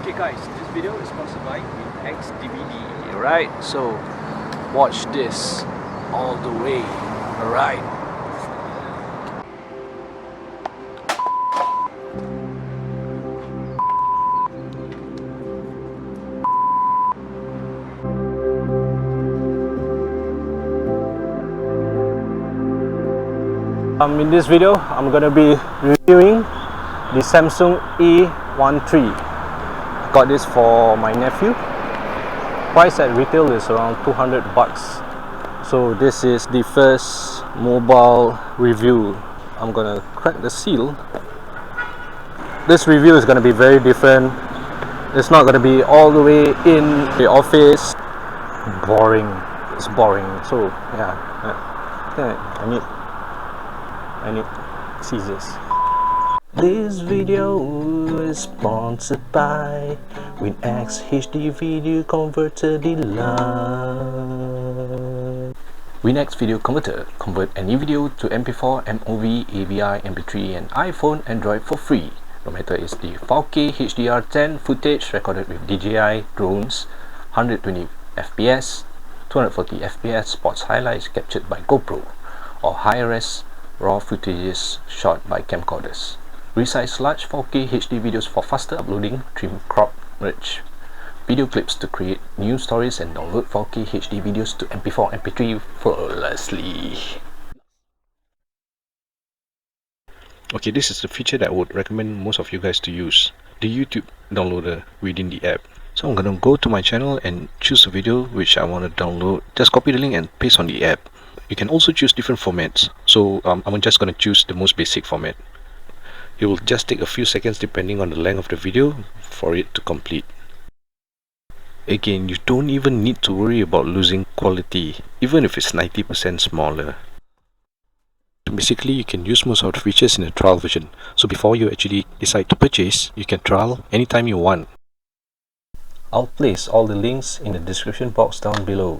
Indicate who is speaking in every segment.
Speaker 1: Okay guys, this video is sponsored by DVD. Alright, so watch this all the way. Alright. In this video, I'm gonna be reviewing the Samsung A13. Got this for my nephew. Price at retail is around 200 bucks. So this is the first mobile review. I'm gonna crack the seal. This review is gonna be very different. It's not gonna be all the way in the office. Boring. It's boring. So yeah. I need scissors. This video is sponsored by WinX HD Video Converter Deluxe. WinX Video Converter convert any video to MP4, MOV, AVI, MP3 and iPhone, Android for free. No matter it's the 4K HDR10 footage recorded with DJI drones, 120 FPS, 240 FPS sports highlights captured by GoPro, or high-res raw footages shot by camcorders. Resize large 4K HD videos for faster uploading, trim, crop, merge video clips to create new stories and download 4K HD videos to MP4, MP3 flawlessly. Okay, this is the feature that I would recommend most of you guys to use, the YouTube downloader within the app. So I'm gonna go to my channel and choose a video which I want to download. Just copy the link and paste on the app. You can also choose different formats, so I'm just gonna choose the most basic format. It will just take a few seconds depending on the length of the video for it to complete. Again, you don't even need to worry about losing quality, even if it's 90% smaller. Basically, you can use most of the features in the trial version, so before you actually decide to purchase, you can trial anytime you want. I'll place all the links in the description box down below.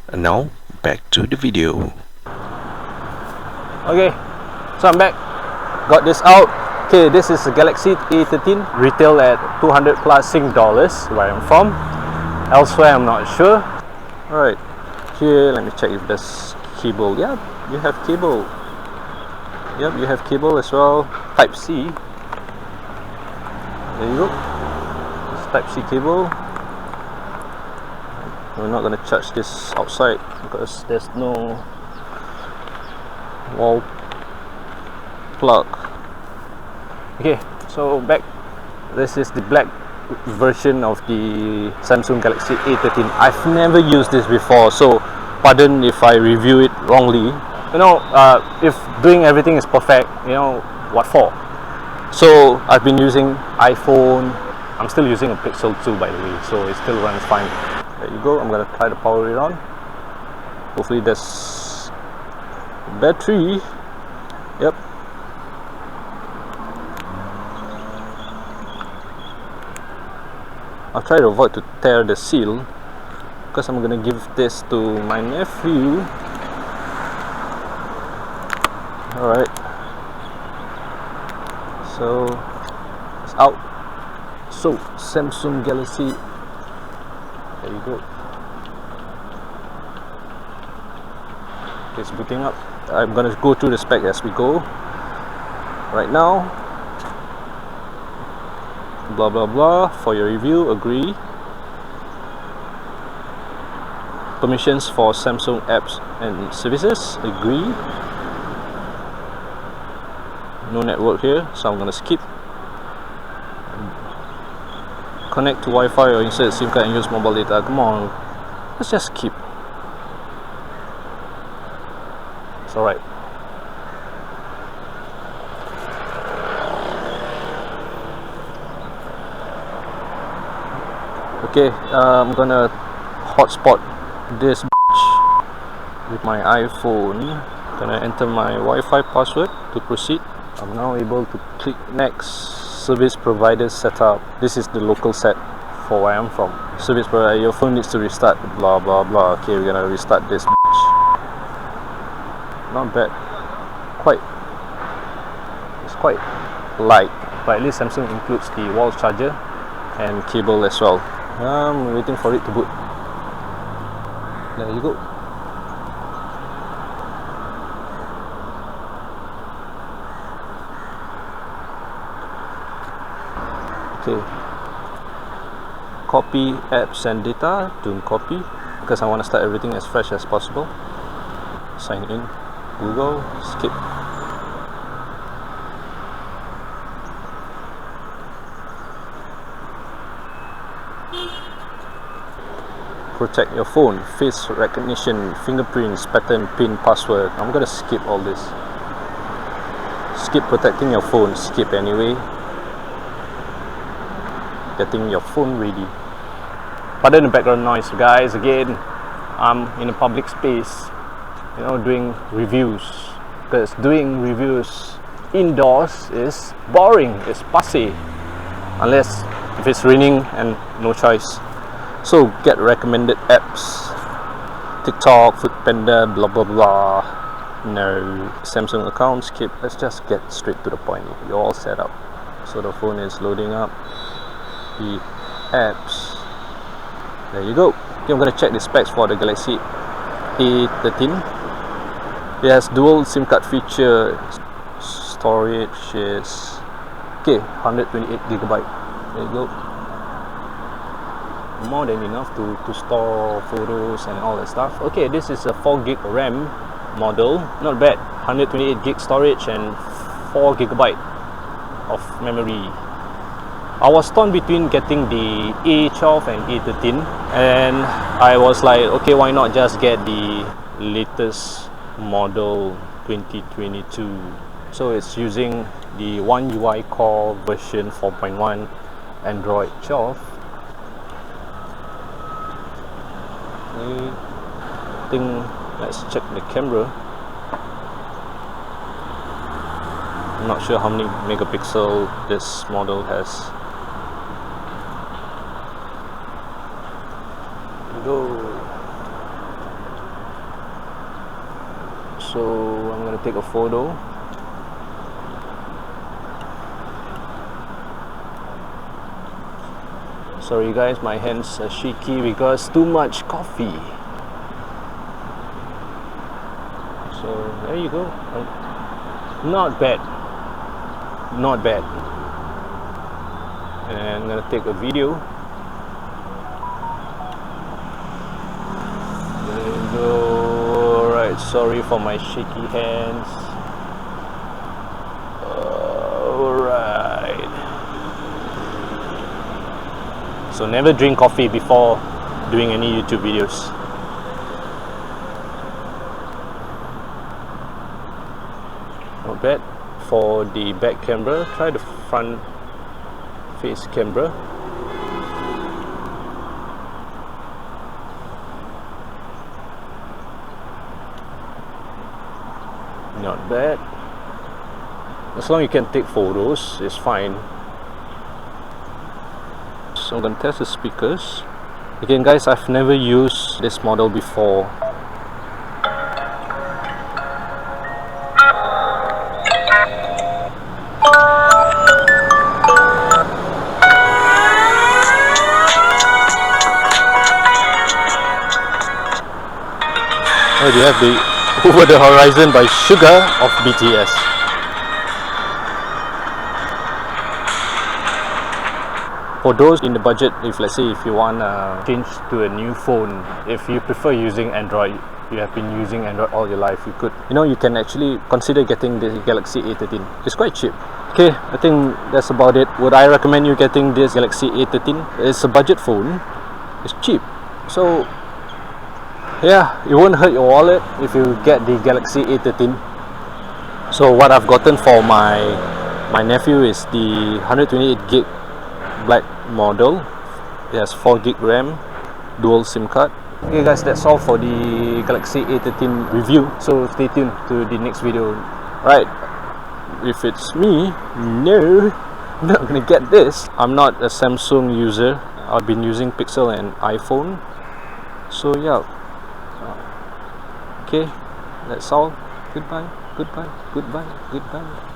Speaker 1: And now, back to the video. Okay, so I'm back. Got this out. Okay, this is the Galaxy A13. Retail at 200 plus Sing dollars where I'm from. Elsewhere, I'm not sure. Alright, here, let me check if there's cable. Yeah, you have cable. Yep, you have cable as well. Type C. There you go. It's Type C cable. We're not going to charge this outside because there's no wall plug. Okay, so back. This is the black version of the Samsung Galaxy A13. I've never used this before, so pardon if I review it wrongly. You know, if doing everything is perfect, you know, what for? So I've been using iPhone. I'm still using a Pixel 2 by the way, so it still runs fine. There you go. I'm gonna try to power it on. Hopefully there's battery. Yep. I'll try to avoid to tear the seal because I'm gonna give this to my nephew. Alright. So it's out. So Samsung Galaxy. There you go. It's booting up. I'm gonna go through the spec as we go. Right now, blah blah blah. For your review, agree. Permissions for Samsung apps and services, agree. No network here, so I'm gonna skip. Connect to Wi-Fi or insert SIM card and use mobile data. Come on, let's just skip. It's alright. Okay, I'm gonna hotspot this with my iPhone. Gonna enter my Wi-Fi password to proceed. I'm now able to click next. Service provider setup. This is the local set for where I'm from. Service provider, your phone needs to restart, blah blah blah. Okay, we're gonna restart this. Not bad. Quite quite light, but at least Samsung includes the wall charger and cable as well. I'm waiting for it to boot. There you go. Okay, copy apps and data, don't copy, because I want to start everything as fresh as possible. Sign in, Google, skip. Protect your phone, face recognition, fingerprints, pattern, pin, password. I'm gonna skip all this. Skip protecting your phone, skip anyway. Getting your phone ready. Pardon the background noise, guys. Again, I'm in a public space, you know, doing reviews, because doing reviews indoors is boring, it's passé, unless if it's raining and no choice. So get recommended apps, TikTok, Foodpanda, blah blah blah. No, Samsung account, skip. Let's just get straight to the point. You're all set up, so the phone is loading up the apps. There you go. Okay, I'm gonna check the specs for the Galaxy A13. It has dual SIM card feature. Storage is okay, 128GB. There you go. More than enough to store photos and all that stuff. Okay, this is a 4GB RAM model. Not bad. 128GB storage and 4GB of memory. I was torn between getting the A12 and A13, and I was like, okay, why not just get the latest model 2022. So it's using the One UI Core version 4.1 Android 12. I think let's check the camera. I'm not sure how many megapixel this model has. Go. So I'm gonna take a photo. Sorry guys, my hands are shaky because too much coffee. So there you go. Not bad. Not bad. And I'm gonna take a video. Alright, sorry for my shaky hands. Alright. So never drink coffee before doing any YouTube videos. Not bad. For the back camera, try the front face camera. Not bad. As long as you can take photos, it's fine. So I'm going to test the speakers. Again guys, I've never used this model before. Oh, you have the Over the Horizon by Sugar of BTS. For those in the budget, if let's say if you want to change to a new phone, if you prefer using Android, you have been using Android all your life, you could, you can actually consider getting the Galaxy A13. It's quite cheap. Okay, I think that's about it. Would I recommend you getting this Galaxy A13? It's a budget phone. It's cheap. So yeah, it won't hurt your wallet if you get the Galaxy A13. So what I've gotten for my nephew is the 128GB black model. It has 4GB RAM, dual SIM card. Okay guys, that's all for the Galaxy A13 review. So stay tuned to the next video. Right, if it's me, no, I'm not gonna get this. I'm not a Samsung user. I've been using Pixel and iPhone. So yeah. Okay, that's all. Goodbye, goodbye, goodbye, goodbye.